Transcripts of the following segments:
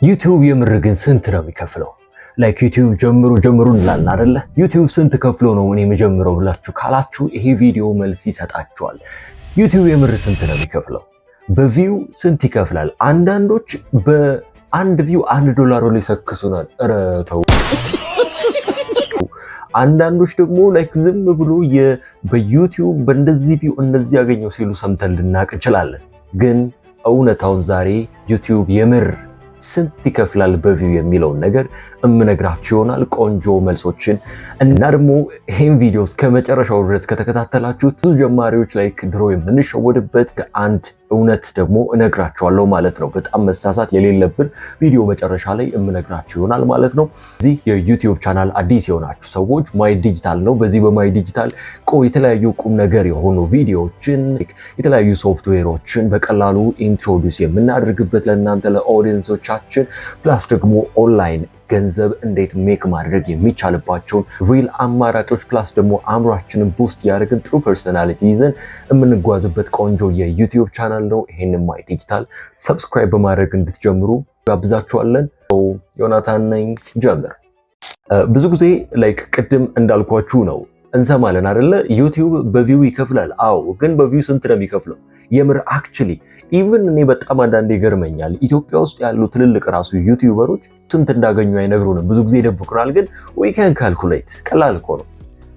ዩቲዩብ የምር ግን ስንት ነው የሚከፍለው? ላይክ ዩቲዩብ ጀምሩ እንላለን አይደለ? ዩቲዩብ ስንት ከፍሎ ነው እኔ የምጀምረው ብላችሁ ካላችሁ ይሄ ቪዲዮ መልስ ይሰጣችኋል። ዩቲዩብ የምር ስንት ነው የሚከፍለው? በቪው ስንት ይከፍላል? አንዳንዶች በአንድ ቪው $1 ላይ ይሰክሱናል። ኧረ ተው። አንዳንዶች ደግሞ ላይክ ዝም ብሎ በዩቲዩብ በእንደዚህ ቪው እንደዚህ ያገኘው ሲሉ ሰምተን ልናቅ እንችላለን። ግን እውነታውን ዛሬ ዩቲዩብ የምር ስንት ይከፍላል በቪው የሚለውን ነገር እምነግራችሁ ይሆናል። ቆንጆ መልሶችን እና ደግሞ ይሄን ቪዲዮ እስከ መጨረሻው ድረስ ከተከታተላችሁት ብዙ ጀማሪዎች ላይ ድሮ የምንሸወድበት አንድ እውነት ደግሞ እነግራችኋለሁ ማለት ነው። በጣም መሳሳት የሌለብን ቪዲዮ መጨረሻ ላይ እምነግራችሁ ይሆናል ማለት ነው። እዚህ የዩቲዩብ ቻናል አዲስ የሆናችሁ ሰዎች ማይ ዲጂታል ነው። በዚህ በማይ ዲጂታል የተለያዩ ቁም ነገር የሆኑ ቪዲዮዎችን፣ የተለያዩ ሶፍትዌሮችን በቀላሉ ኢንትሮዲውስ የምናደርግበት ለእናንተ ለኦዲየንሶቻችን ፕላስ ደግሞ ኦንላይን ገንዘብ እንዴት ሜክ ማድረግ የሚቻልባቸውን ሪል አማራጮች ፕላስ ደግሞ አእምሯችንን ቡስት ያደርግን ጥሩ ፐርሰናሊቲ ይዘን የምንጓዝበት ቆንጆ የዩቲዩብ ቻናል ነው። ይሄንን ማይ ዲጂታል ሰብስክራይብ በማድረግ እንድትጀምሩ ጋብዛችኋለን። ዮናታን ነኝ። ጀምር። ብዙ ጊዜ ላይክ ቅድም እንዳልኳችሁ ነው እንሰማለን አይደለ? ዩቲዩብ በቪው ይከፍላል። አዎ፣ ግን በቪው ስንት ነው የሚከፍለው? የምር አክቹሊ ኢቭን እኔ በጣም አንዳንዴ ይገርመኛል። ኢትዮጵያ ውስጥ ያሉ ትልልቅ ራሱ ዩቲዩበሮች ስንት እንዳገኙ አይነግሩንም። ብዙ ጊዜ ይደብቁናል። ግን ዊ ካን ካልኩሌት፣ ቀላል እኮ ነው።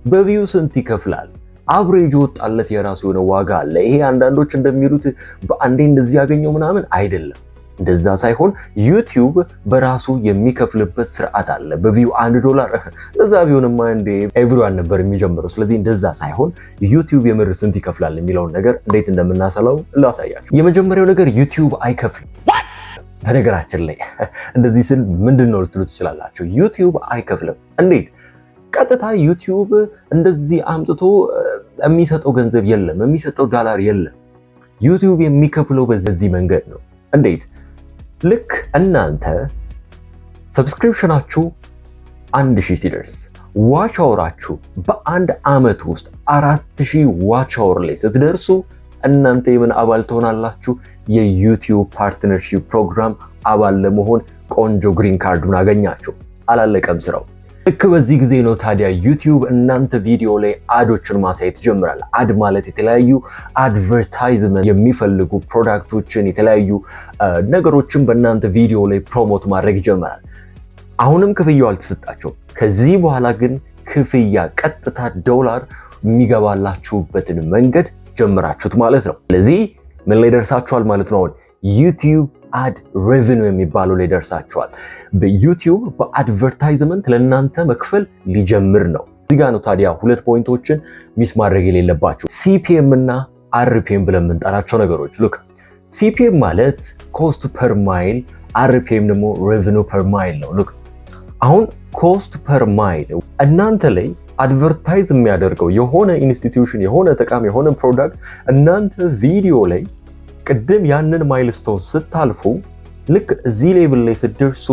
በቪው ስንት ይከፍላል? አብሬጅ ወጣለት የራሱ የሆነ ዋጋ አለ። ይሄ አንዳንዶች እንደሚሉት በአንዴ እንደዚህ ያገኘው ምናምን አይደለም። እንደዛ ሳይሆን ዩቲዩብ በራሱ የሚከፍልበት ስርዓት አለ። በቪው $1 እንደዛ ቢሆንማ እንደ ኤቭሪዋን ነበር የሚጀምረው። ስለዚህ እንደዛ ሳይሆን ዩቲዩብ የምር ስንት ይከፍላል የሚለውን ነገር እንዴት እንደምናሰላው ላሳያችሁ። የመጀመሪያው ነገር ዩቲዩብ አይከፍልም። በነገራችን ላይ እንደዚህ ስል ምንድነው ልትሉ ትችላላችሁ። ዩቲዩብ አይከፍልም። እንዴት? ቀጥታ ዩቲዩብ እንደዚህ አምጥቶ የሚሰጠው ገንዘብ የለም፣ የሚሰጠው ዶላር የለም። ዩቲዩብ የሚከፍለው በዚህ መንገድ ነው። እንዴት? ልክ እናንተ ሰብስክሪፕሽናችሁ 1000 ሲደርስ ዋች አወራችሁ በአንድ አመት ውስጥ 4000 ዋች አወር ላይ ስትደርሱ እናንተ የምን አባል ትሆናላችሁ? የዩቲዩብ ፓርትነርሺፕ ፕሮግራም አባል ለመሆን ቆንጆ ግሪን ካርዱን አገኛችሁ። አላለቀም ስራው። ልክ በዚህ ጊዜ ነው ታዲያ ዩቲዩብ እናንተ ቪዲዮ ላይ አዶችን ማሳየት ይጀምራል። አድ ማለት የተለያዩ አድቨርታይዝመንት የሚፈልጉ ፕሮዳክቶችን፣ የተለያዩ ነገሮችን በእናንተ ቪዲዮ ላይ ፕሮሞት ማድረግ ይጀምራል። አሁንም ክፍያው አልተሰጣቸውም። ከዚህ በኋላ ግን ክፍያ ቀጥታ ዶላር የሚገባላችሁበትን መንገድ ጀምራችሁት ማለት ነው። ስለዚህ ምን ላይ ደርሳችኋል ማለት ነው? አሁን ዩቲዩብ አድ ሬቨኒው የሚባለው ላይ ደርሳችኋል። በዩቲዩብ በአድቨርታይዝመንት ለእናንተ መክፈል ሊጀምር ነው። እዚህ ጋር ነው ታዲያ ሁለት ፖይንቶችን ሚስ ማድረግ የሌለባችሁ፣ ሲፒኤም እና አርፒኤም ብለን የምንጠራቸው ነገሮች። ሉክ፣ ሲፒኤም ማለት ኮስት ፐር ማይል፣ አርፒኤም ደግሞ ሬቨኒው ፐር ማይል ነው። ሉክ፣ አሁን ኮስት ፐር ማይል እናንተ ላይ አድቨርታይዝ የሚያደርገው የሆነ ኢንስቲትዩሽን፣ የሆነ ተቋም፣ የሆነ ፕሮዳክት እናንተ ቪዲዮ ላይ ቅድም ያንን ማይልስቶን ስታልፉ ልክ እዚህ ሌቭል ላይ ስትደርሱ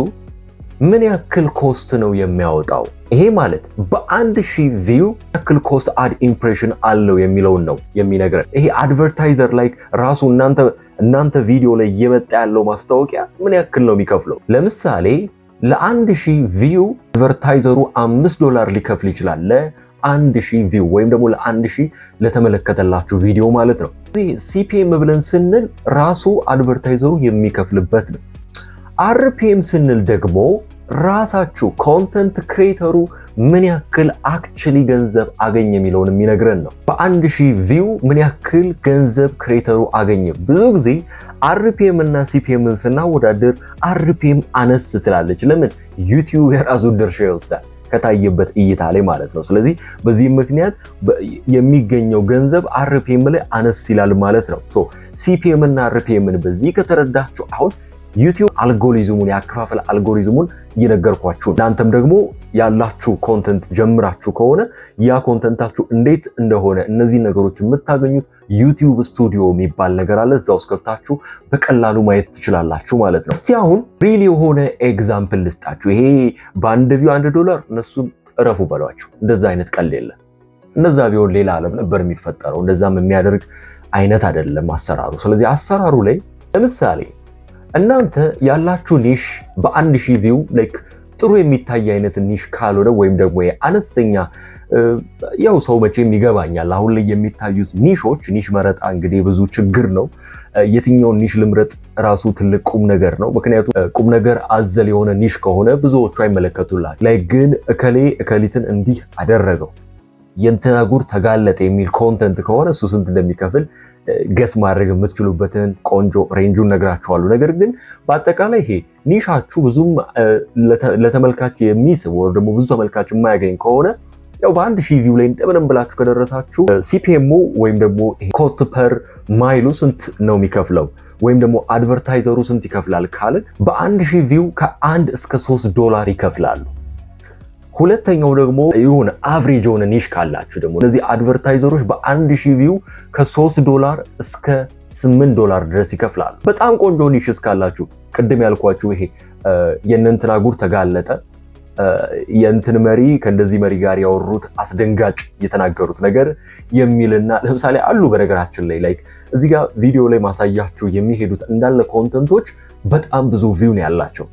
ምን ያክል ኮስት ነው የሚያወጣው? ይሄ ማለት በ1000 ቪው ያክል ኮስት አድ ኢምፕሬሽን አለው የሚለውን ነው የሚነግረን። ይሄ አድቨርታይዘር ላይ ራሱ እናንተ ቪዲዮ ላይ እየመጣ ያለው ማስታወቂያ ምን ያክል ነው የሚከፍለው? ለምሳሌ ለ1000 ቪው አድቨርታይዘሩ $5 ሊከፍል ይችላል። ለ1000 ቪው ወይም ደግሞ ለ1000 ለተመለከተላችሁ ቪዲዮ ማለት ነው። ሲፒኤም ብለን ስንል ራሱ አድቨርታይዘሩ የሚከፍልበት ነው። አርፒኤም ስንል ደግሞ ራሳችሁ ኮንተንት ክሬተሩ ምን ያክል አክቹሊ ገንዘብ አገኘ የሚለውን የሚነግረን ነው። በ1000 ቪው ምን ያክል ገንዘብ ክሬተሩ አገኘ። ብዙ ጊዜ አርፒኤም እና ሲፒኤምን ስናወዳደር አርፒኤም አነስ ትላለች። ለምን? ዩቲዩብ የራሱን ድርሻ ይወስዳል ከታየበት እይታ ላይ ማለት ነው። ስለዚህ በዚህ ምክንያት የሚገኘው ገንዘብ አርፒኤም ላይ አነስ ይላል ማለት ነው። ሲፒኤም እና አርፒኤምን በዚህ ከተረዳችሁ አሁን ዩቲዩብ አልጎሪዝሙን ያከፋፈለ አልጎሪዝሙን እየነገርኳችሁ፣ እናንተም ደግሞ ያላችሁ ኮንተንት ጀምራችሁ ከሆነ ያ ኮንተንታችሁ እንዴት እንደሆነ እነዚህ ነገሮች የምታገኙት ዩቲዩብ ስቱዲዮ የሚባል ነገር አለ። እዛ ውስጥ ገብታችሁ በቀላሉ ማየት ትችላላችሁ ማለት ነው። እስቲ አሁን ሪል የሆነ ኤግዛምፕል ልስጣችሁ። ይሄ በአንድ ቪው $1 እነሱን እረፉ በሏችሁ። እንደዛ አይነት ቀልድ የለም። እንደዛ ቢሆን ሌላ ዓለም ነበር የሚፈጠረው። እንደዛም የሚያደርግ አይነት አይደለም አሰራሩ። ስለዚህ አሰራሩ ላይ ለምሳሌ እናንተ ያላችሁ ኒሽ በ1000 ቪው ላይክ ጥሩ የሚታይ አይነት ኒሽ ካልሆነ ወይም ደግሞ አነስተኛ ያው ሰው መቼም ይገባኛል። አሁን ላይ የሚታዩት ኒሾች ኒሽ መረጣ እንግዲህ ብዙ ችግር ነው። የትኛውን ኒሽ ልምረጥ ራሱ ትልቅ ቁም ነገር ነው። ምክንያቱም ቁም ነገር አዘል የሆነ ኒሽ ከሆነ ብዙዎቹ አይመለከቱላችሁ። ላይ ግን እከሊትን እንዲህ አደረገው የእንትና ጉር ተጋለጠ የሚል ኮንተንት ከሆነ እሱ ስንት እንደሚከፍል ገስ ማድረግ የምትችሉበትን ቆንጆ ሬንጁን ነግራችኋለሁ። ነገር ግን በአጠቃላይ ይሄ ኒሻችሁ ብዙም ለተመልካች የሚስብ ወይ ደግሞ ብዙ ተመልካች የማያገኝ ከሆነ ያው በ1000 ቪው ላይ እንደምንም ብላችሁ ከደረሳችሁ ሲፒኤሙ ወይም ደግሞ ኮስት ፐር ማይሉ ስንት ነው የሚከፍለው ወይም ደግሞ አድቨርታይዘሩ ስንት ይከፍላል ካልን በ1000 ቪው ከ1 እስከ $3 ይከፍላሉ። ሁለተኛው ደግሞ የሆነ አቨሬጅ የሆነ ኒሽ ካላችሁ ደግሞ እነዚህ አድቨርታይዘሮች በ1000 ቪው ከ$3 እስከ $8 ድረስ ይከፍላሉ። በጣም ቆንጆ ኒሽ እስካላችሁ ቅድም ያልኳችሁ ይሄ የእነንትና ጉር ተጋለጠ የእንትን መሪ ከእንደዚህ መሪ ጋር ያወሩት አስደንጋጭ የተናገሩት ነገር የሚልና ለምሳሌ አሉ በነገራችን ላይ ላይክ እዚህ ጋር ቪዲዮ ላይ ማሳያችሁ የሚሄዱት እንዳለ ኮንተንቶች በጣም ብዙ ቪው ነው ያላቸው።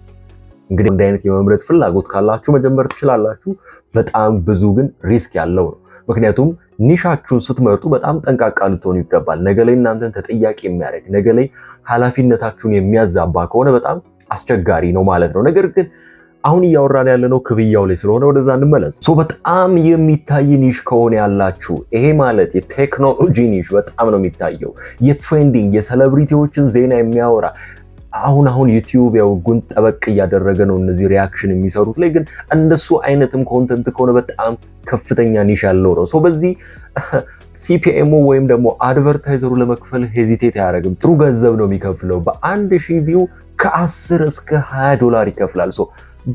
እንግዲህ እንደ አይነት የመምረጥ ፍላጎት ካላችሁ መጀመር ትችላላችሁ። በጣም ብዙ ግን ሪስክ ያለው ነው። ምክንያቱም ኒሻችሁን ስትመርጡ በጣም ጠንቃቃ ልትሆኑ ይገባል። ነገ ላይ እናንተን ተጠያቂ የሚያደርግ ነገ ላይ ኃላፊነታችሁን የሚያዛባ ከሆነ በጣም አስቸጋሪ ነው ማለት ነው። ነገር ግን አሁን እያወራን ያለነው ክፍያው ላይ ስለሆነ ወደዛ እንመለስ። በጣም የሚታይ ኒሽ ከሆነ ያላችሁ ይሄ ማለት የቴክኖሎጂ ኒሽ በጣም ነው የሚታየው። የትሬንዲንግ የሴሌብሪቲዎችን ዜና የሚያወራ አሁን ዩቲዩብ ያው ጉን ጠበቅ እያደረገ ነው እነዚህ ሪያክሽን የሚሰሩት ላይ ግን እንደሱ አይነትም ኮንተንት ከሆነ በጣም ከፍተኛ ኒሽ ያለው ነው። በዚህ ሲፒኤሙ ወይም ደግሞ አድቨርታይዘሩ ለመክፈል ሄዚቴት አያደርግም። ጥሩ ገንዘብ ነው የሚከፍለው። በ1000 ቪው ከ10 እስከ $20 ይከፍላል።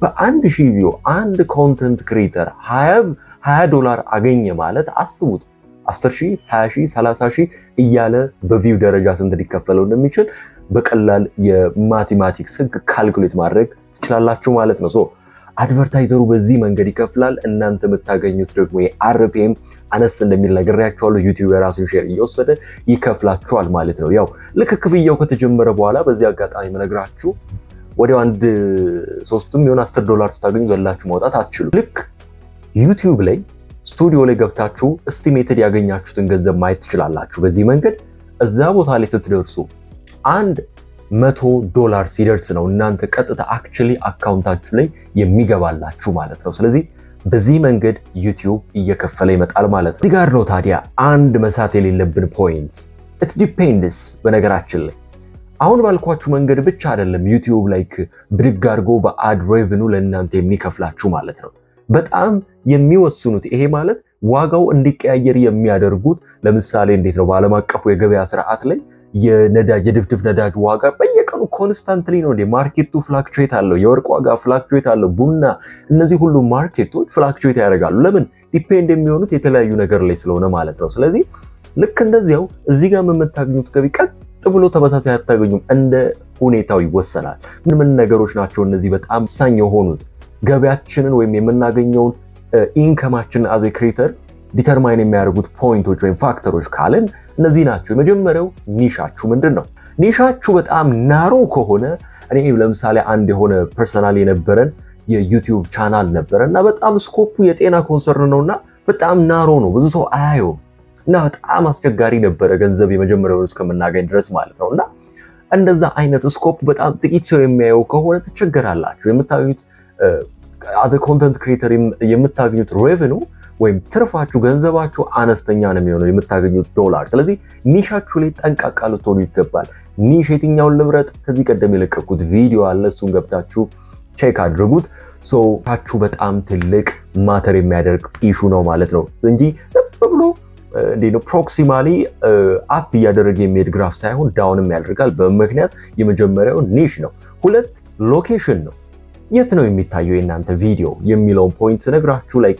በ1000 ቪው አንድ ኮንተንት ክሪኤተር $20 አገኘ ማለት አስቡት 10,000 20,000 30,000 እያለ በቪው ደረጃ ስንት ሊከፈለው እንደሚችል በቀላል የማቴማቲክስ ህግ ካልኩሌት ማድረግ ትችላላችሁ ማለት ነው። አድቨርታይዘሩ በዚህ መንገድ ይከፍላል። እናንተ የምታገኙት ደግሞ የአርፒኤም አነስ እንደሚል ነግሬያችኋለሁ። ዩቲዩብ የራሱን ሼር እየወሰደ ይከፍላችኋል ማለት ነው። ያው ልክ ክፍያው ከተጀመረ በኋላ በዚህ አጋጣሚ መነግራችሁ ወዲያው አንድ 3ም ይሆን $10 ስታገኙ ዘላችሁ ማውጣት አትችሉ። ልክ ዩቲዩብ ላይ ስቱዲዮ ላይ ገብታችሁ ኤስቲሜትድ ያገኛችሁትን ገንዘብ ማየት ትችላላችሁ። በዚህ መንገድ እዛ ቦታ ላይ ስትደርሱ $100 ሲደርስ ነው እናንተ ቀጥታ አክቹሊ አካውንታችሁ ላይ የሚገባላችሁ ማለት ነው። ስለዚህ በዚህ መንገድ ዩቲዩብ እየከፈለ ይመጣል ማለት ነው። እዚህ ጋር ነው ታዲያ አንድ መሳት የሌለብን ፖይንት it depends። በነገራችን ላይ አሁን ባልኳችሁ መንገድ ብቻ አይደለም ዩቲዩብ ላይክ ብድግ አድርጎ በአድ ሬቨኑ ለእናንተ የሚከፍላችሁ ማለት ነው። በጣም የሚወስኑት ይሄ ማለት ዋጋው እንዲቀያየር የሚያደርጉት ለምሳሌ እንዴት ነው በዓለም አቀፉ የገበያ ስርዓት ላይ የድፍድፍ ነዳጅ ዋጋ በየቀኑ ኮንስታንትሊ ነው ማርኬቱ ፍላክቹዌት አለው። የወርቅ ዋጋ ፍላክቹዌት አለው። ቡና፣ እነዚህ ሁሉ ማርኬቶች ፍላክቹዌት ያደርጋሉ። ለምን? ዲፔንድ የሚሆኑት የተለያዩ ነገር ላይ ስለሆነ ማለት ነው። ስለዚህ ልክ እንደዚያው እዚህ ጋር የምታገኙት ገቢ ቀጥ ብሎ ተመሳሳይ አታገኙም። እንደ ሁኔታው ይወሰናል። ምን ነገሮች ናቸው እነዚህ በጣም ወሳኝ የሆኑት ገበያችንን ወይም የምናገኘውን ኢንከማችንን አዝ ክሬተር ዲተርማይን የሚያደርጉት ፖይንቶች ወይም ፋክተሮች ካለን እነዚህ ናቸው። የመጀመሪያው ኒሻችሁ ምንድን ነው? ኒሻችሁ በጣም ናሮ ከሆነ እኔ ለምሳሌ አንድ የሆነ ፐርሰናል የነበረን የዩቲዩብ ቻናል ነበረ እና በጣም ስኮፑ የጤና ኮንሰርን ነውና በጣም ናሮ ነው፣ ብዙ ሰው አያየውም እና በጣም አስቸጋሪ ነበረ ገንዘብ የመጀመሪያውን እስከምናገኝ ድረስ ማለት ነው። እና እንደዛ አይነት ስኮፕ በጣም ጥቂት ሰው የሚያየው ከሆነ ትቸገራላችሁ። የምታገኙት አዘ ኮንተንት ክሪኤተር የምታገኙት ሬቨኑ ወይም ትርፋችሁ ገንዘባችሁ አነስተኛ ነው የሚሆነው የምታገኙት $። ስለዚህ ኒሻችሁ ላይ ጠንቃቃ ልትሆኑ ይገባል። ኒሽ የትኛውን ልምረጥ? ከዚህ ቀደም የለቀቁት ቪዲዮ አለ፣ እሱን ገብታችሁ ቼክ አድርጉት። ታችሁ በጣም ትልቅ ማተር የሚያደርግ ኢሹ ነው ማለት ነው እንጂ ብሎ እንዴት ነው ፕሮክሲማሊ አፕ እያደረገ የሚሄድ ግራፍ ሳይሆን ዳውንም ያደርጋል። በምክንያት የመጀመሪያው ኒሽ ነው። 2 ሎኬሽን ነው። የት ነው የሚታየው የእናንተ ቪዲዮ የሚለውን ፖይንት ስነግራችሁ ላይ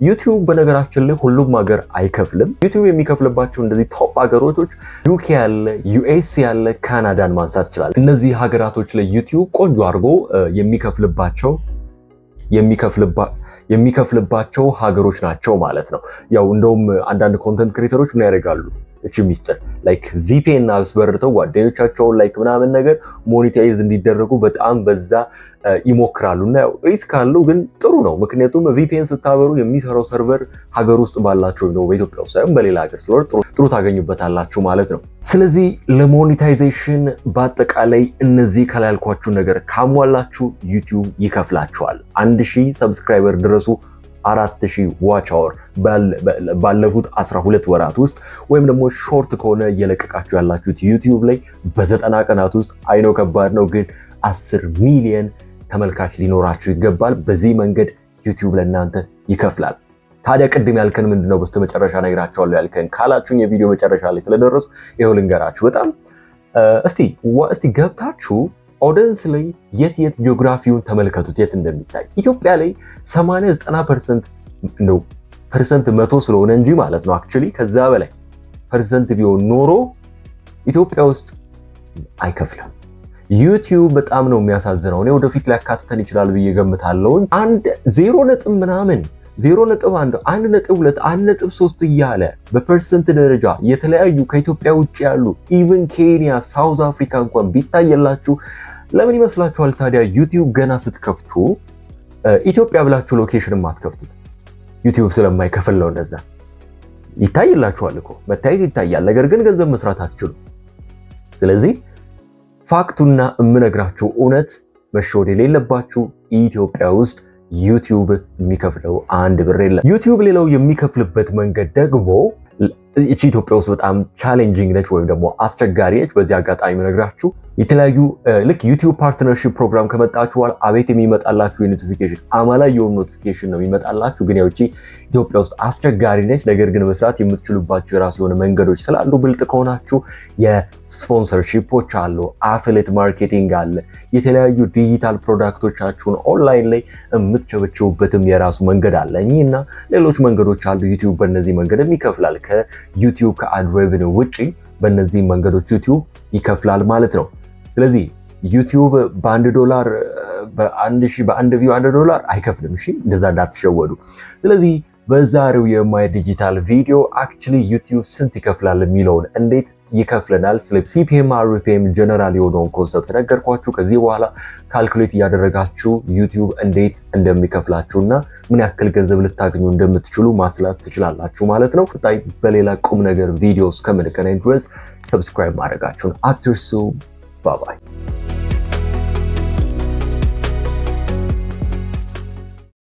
ዩቲዩብ በነገራችን ላይ ሁሉም ሀገር አይከፍልም። ዩቲዩብ የሚከፍልባቸው እንደዚህ ቶፕ ሀገሮች ዩኬ ያለ፣ ዩኤስ ያለ፣ ካናዳን ማንሳት ይችላል። እነዚህ ሀገራቶች ላይ ዩቲዩብ ቆንጆ አድርጎ የሚከፍልባቸው ሀገሮች ናቸው ማለት ነው። ያው እንደውም አንዳንድ ኮንተንት ክሬተሮች ምን ያደርጋሉ እቺ ሚስጥር ላይክ VPN አስበርተው ጓደኞቻቸውን ላይክ ምናምን ነገር ሞኔታይዝ እንዲደረጉ በጣም በዛ ይሞክራሉና ያው ሪስክ አለው ግን ጥሩ ነው። ምክንያቱም VPN ስታበሩ የሚሰራው ሰርቨር ሀገር ውስጥ ባላችሁ ነው በኢትዮጵያ ውስጥ ሳይሆን በሌላ ሀገር ስለሆነ ጥሩ ታገኙበታላችሁ ማለት ነው። ስለዚህ ለሞኔታይዜሽን በአጠቃላይ እነዚህ ከላይ ያልኳችሁ ነገር ካሟላችሁ ዩቲዩብ ይከፍላችኋል። 1000 ሰብስክራይበር ድረሱ 4000 ዋች አወር ባለፉት 12 ወራት ውስጥ ወይም ደግሞ ሾርት ከሆነ እየለቀቃችሁ ያላችሁት ዩቲዩብ ላይ በ90 ቀናት ውስጥ አይኖ ከባድ ነው ግን 10 ሚሊዮን ተመልካች ሊኖራችሁ ይገባል። በዚህ መንገድ ዩቲዩብ ለእናንተ ይከፍላል። ታዲያ ቅድም ያልከን ምንድነው በስተመጨረሻ ነግራችኋለሁ ያልከን ካላችሁኝ የቪዲዮ መጨረሻ ላይ ስለደረሱ ይሄው ልንገራችሁ። በጣም እስቲ ገብታችሁ ኦዲየንስ ላይ የት ጂኦግራፊውን ተመልከቱት የት እንደሚታይ። ኢትዮጵያ ላይ 80-90% ነው ፐርሰንት 100 ስለሆነ እንጂ ማለት ነው አክቹሊ ከዛ በላይ ፐርሰንት ቢሆን ኖሮ ኢትዮጵያ ውስጥ አይከፍልም። ዩቲዩብ በጣም ነው የሚያሳዝነው። እኔ ወደፊት ሊያካትተን ይችላል ብዬ ገምታለሁ። አንድ 0.1 0.1 1.2 1.3 እያለ በፐርሰንት ደረጃ የተለያዩ ከኢትዮጵያ ውጭ ያሉ ኢቭን ኬንያ፣ ሳውዝ አፍሪካ እንኳን ቢታየላችሁ ለምን ይመስላችኋል ታዲያ ዩቲዩብ ገና ስትከፍቱ ኢትዮጵያ ብላችሁ ሎኬሽን ማትከፍቱት? ዩቲዩብ ስለማይከፍል ነው እንደዛ። ይታይላችኋል እኮ መታየት ይታያል፣ ነገር ግን ገንዘብ መስራት አትችሉም። ስለዚህ ፋክቱና የምነግራችሁ እውነት መሸወድ የሌለባችሁ ኢትዮጵያ ውስጥ ዩቲዩብ የሚከፍለው አንድ ብር የለም። ዩቲዩብ ሌላው የሚከፍልበት መንገድ ደግሞ እቺ ኢትዮጵያ ውስጥ በጣም ቻሌንጂንግ ነች ወይም ደግሞ አስቸጋሪ ነች። በዚህ አጋጣሚ የምነግራችሁ የተለያዩ ልክ ዩቲዩብ ፓርትነርሺፕ ፕሮግራም ከመጣችሁ በኋላ አቤት የሚመጣላችሁ የኖቲፊኬሽን አማላይ የሆኑ ኖቲፊኬሽን ነው የሚመጣላችሁ። ግን ያው እቺ ኢትዮጵያ ውስጥ አስቸጋሪ ነች። ነገር ግን መስራት የምትችሉባቸው የራሱ የሆነ መንገዶች ስላሉ ብልጥ ከሆናችሁ የስፖንሰርሺፖች አሉ፣ አፊሊየት ማርኬቲንግ አለ፣ የተለያዩ ዲጂታል ፕሮዳክቶቻችሁን ኦንላይን ላይ የምትቸበችቡበትም የራሱ መንገድ አለ። እኚህና ሌሎች መንገዶች አሉ። ዩቲዩብ በእነዚህ መንገድም ይከፍላል። ከዩቲዩብ ከአድ ሬቨኒው ውጪ በእነዚህ መንገዶች ዩቲዩብ ይከፍላል ማለት ነው። ስለዚህ ዩቲዩብ $1 በአንድ ቪው $1 አይከፍልም። እሺ እንደዛ እንዳትሸወዱ። ስለዚህ በዛሬው የማይ ዲጂታል ቪዲዮ አክቹሊ ዩቲዩብ ስንት ይከፍላል የሚለውን እንዴት ይከፍለናል ስለ CPM RPM ጀነራል የሆነውን ኮንሰፕት ነገርኳችሁ። ከዚህ በኋላ ካልኩሌት እያደረጋችሁ ዩቲዩብ እንዴት እንደሚከፍላችሁና ምን ያክል ገንዘብ ልታገኙ እንደምትችሉ ማስላት ትችላላችሁ ማለት ነው። ቀጣይ በሌላ ቁም ነገር ቪዲዮ እስከምንገናኝ ድረስ ሰብስክራይብ ማድረጋችሁን አትርሱ። ባይ ባይ።